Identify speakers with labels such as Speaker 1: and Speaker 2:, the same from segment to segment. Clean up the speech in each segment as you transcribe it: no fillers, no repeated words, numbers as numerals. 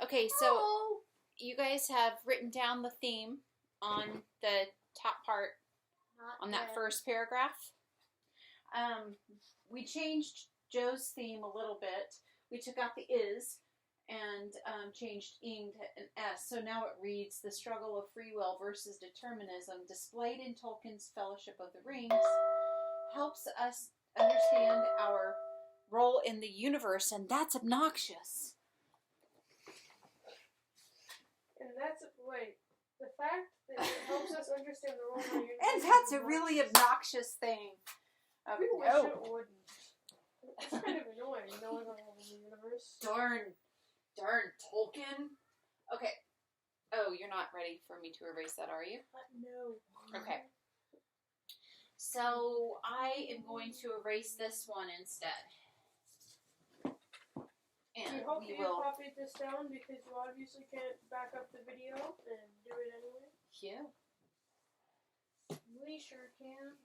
Speaker 1: Okay, so you guys have written down the theme on the top part on that first paragraph. We changed Joe's theme a little bit. We took out the is and changed ing to an s. So now it reads, the struggle of free will versus determinism displayed in Tolkien's Fellowship of the Rings helps us understand our role in the universe, and that's obnoxious.
Speaker 2: And that's, wait, the fact that it helps us understand the role of the universe.
Speaker 1: And that's a really obnoxious thing.
Speaker 2: We wish it wouldn't. It's kind of annoying knowing the role of the universe.
Speaker 1: Darn Tolkien. Okay. Oh, you're not ready for me to erase that, are you?
Speaker 2: No.
Speaker 1: Okay. So I am going to erase this one instead. And
Speaker 2: we hope
Speaker 1: we
Speaker 2: you
Speaker 1: will.
Speaker 2: copied this down because you obviously can't back up the video and do it anyway.
Speaker 1: Yeah.
Speaker 2: We sure can.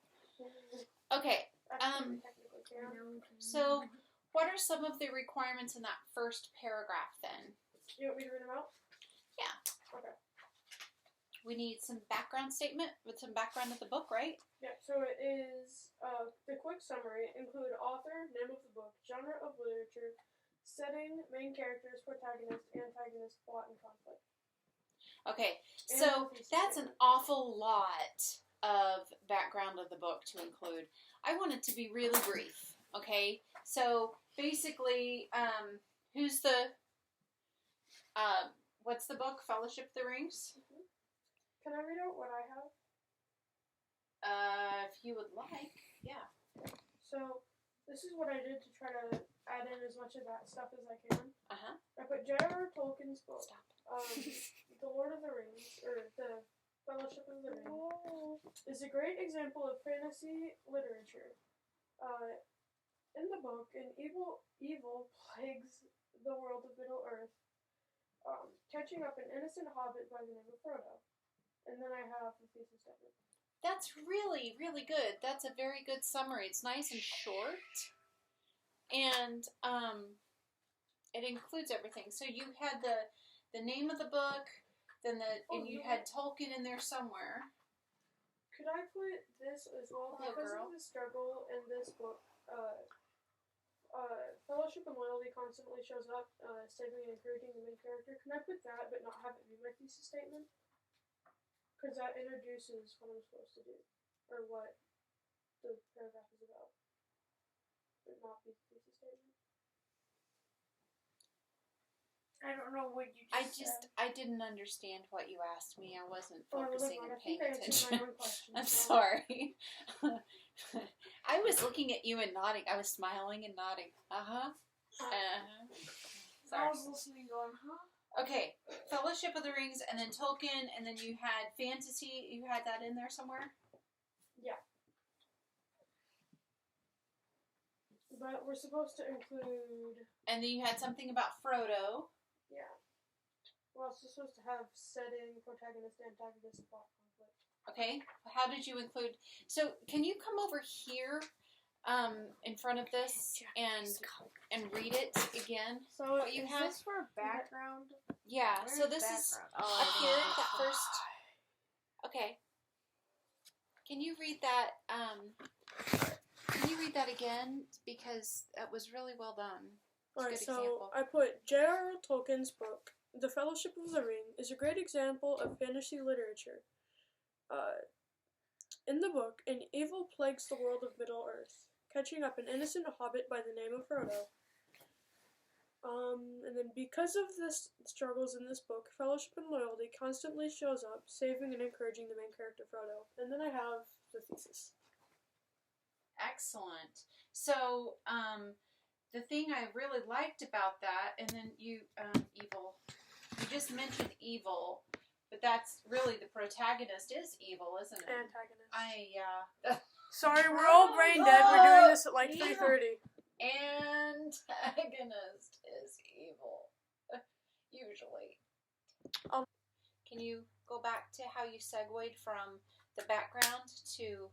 Speaker 1: Okay.
Speaker 2: Actually, we technically can.
Speaker 1: So what are some of the requirements in that first paragraph then?
Speaker 2: You want me to read them out?
Speaker 1: Yeah.
Speaker 2: Okay.
Speaker 1: We need some background statement with some background of the book, right?
Speaker 2: Yeah, so it is the quick summary include author, name of the book, genre of literature, setting, main characters, protagonist, antagonist, plot, and conflict. Okay,
Speaker 1: so that's an awful lot of background of the book to include. I want it to be really brief, okay? So basically, who's the, what's the book? Fellowship of the Rings?
Speaker 2: Mm-hmm. Can I read out what I have?
Speaker 1: If you would like, yeah.
Speaker 2: So, this is what I did to try to add in as much of that stuff as I can.
Speaker 1: Uh-huh.
Speaker 2: I put J.R.R. Tolkien's book,
Speaker 1: Stop.
Speaker 2: The Lord of the Rings, or the Fellowship of the Ring, is a great example of fantasy literature. In the book, an evil plagues the world of Middle-earth, catching up an innocent hobbit by the name of Frodo. And then I have the thesis statement.
Speaker 1: That's really, really good. That's a very good summary. It's nice and short. And it includes everything. So you had the name of the book, then and you had Tolkien in there somewhere.
Speaker 2: Could I put this as well? Because of the struggle in this book, fellowship and loyalty constantly shows up, saving and encouraging the main character. Can I put that but not have it be my thesis statement? Because that introduces what I'm supposed to do, or what the paragraph is about. But not be the thesis statement. I don't know what you said.
Speaker 1: I didn't understand what you asked me. I wasn't focusing and paying
Speaker 2: I
Speaker 1: attention.
Speaker 2: my own question,
Speaker 1: I'm sorry. I was looking at you and nodding. I was smiling and nodding. Uh-huh. Sorry.
Speaker 2: I was listening going, huh?
Speaker 1: Okay, Fellowship of the Rings, and then Tolkien, and then you had fantasy. You had that in there somewhere?
Speaker 2: Yeah. But we're supposed to include...
Speaker 1: And then you had something about Frodo.
Speaker 2: Yeah. We're also supposed to have setting, protagonist, antagonist, plot, conflict.
Speaker 1: Okay, how did you include... So, can you come over here in front of this and read it again?
Speaker 2: So
Speaker 1: what you have?
Speaker 2: Is this for background?
Speaker 1: Yeah,
Speaker 2: Where's
Speaker 1: so this
Speaker 2: background?
Speaker 1: is up here, that first... Okay. Can you read that, again? Because that was really well done.
Speaker 2: Alright, so I put J.R.R. Tolkien's book, The Fellowship of the Ring, is a great example of fantasy literature. In the book, an evil plagues the world of Middle-earth, catching up an innocent hobbit by the name of Frodo. And then because of the struggles in this book, fellowship and loyalty constantly shows up, saving and encouraging the main character Frodo. And then I have the thesis.
Speaker 1: Excellent. So, the thing I really liked about that, and then you just mentioned evil, but that's really the protagonist is evil, isn't it?
Speaker 2: Antagonist. Sorry, we're all brain dead. We're doing this at like 3:30.
Speaker 1: Antagonist is evil. Usually. Can you go back to how you segued from the background to...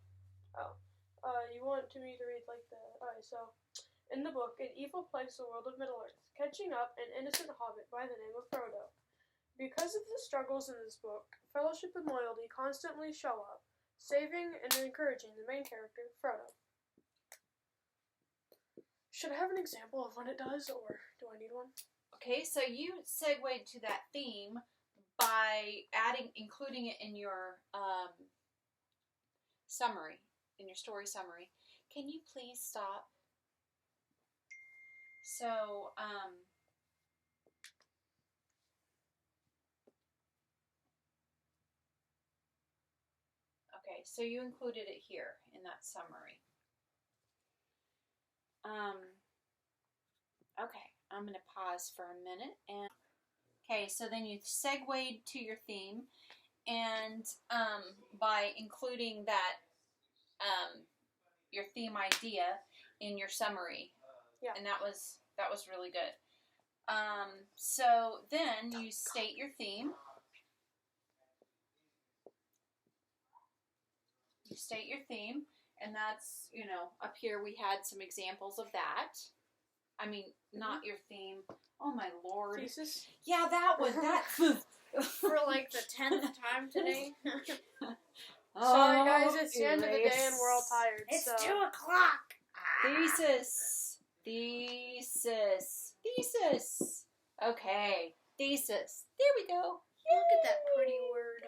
Speaker 2: You want me to read like the... Alright, so... In the book, an evil plagues the world of Middle-earth, catching up an innocent hobbit by the name of Frodo. Because of the struggles in this book, fellowship and loyalty constantly show up, saving and encouraging the main character, Frodo. Should I have an example of when it does, or do I need one?
Speaker 1: Okay, so you segued to that theme by including it in your summary, in your story summary. Can you please stop? So, okay, so you included it here in that summary. Okay, I'm going to pause for a minute. And okay, so then you segued to your theme, and by including that, your theme idea in your summary.
Speaker 2: Yeah.
Speaker 1: And that was really good. So then you state your theme. You state your theme, and that's, up here we had some examples of that. I mean, not your theme. Oh my Lord.
Speaker 2: Thesis?
Speaker 1: Yeah, that one. That
Speaker 3: For like the 10th time today.
Speaker 2: Sorry guys, it's the end of the day and we're all tired.
Speaker 3: It's
Speaker 2: so.
Speaker 3: 2 o'clock.
Speaker 1: Thesis. Okay, thesis. There we go.
Speaker 3: Look at that pretty word.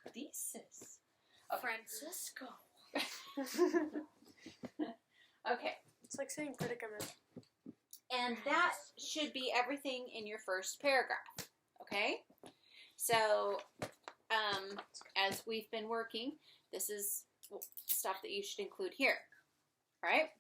Speaker 1: Thesis. Okay.
Speaker 3: Francisco.
Speaker 1: Okay.
Speaker 2: It's like saying predicament.
Speaker 1: And that should be everything in your first paragraph. Okay? So, as we've been working, this is stuff that you should include here. All right?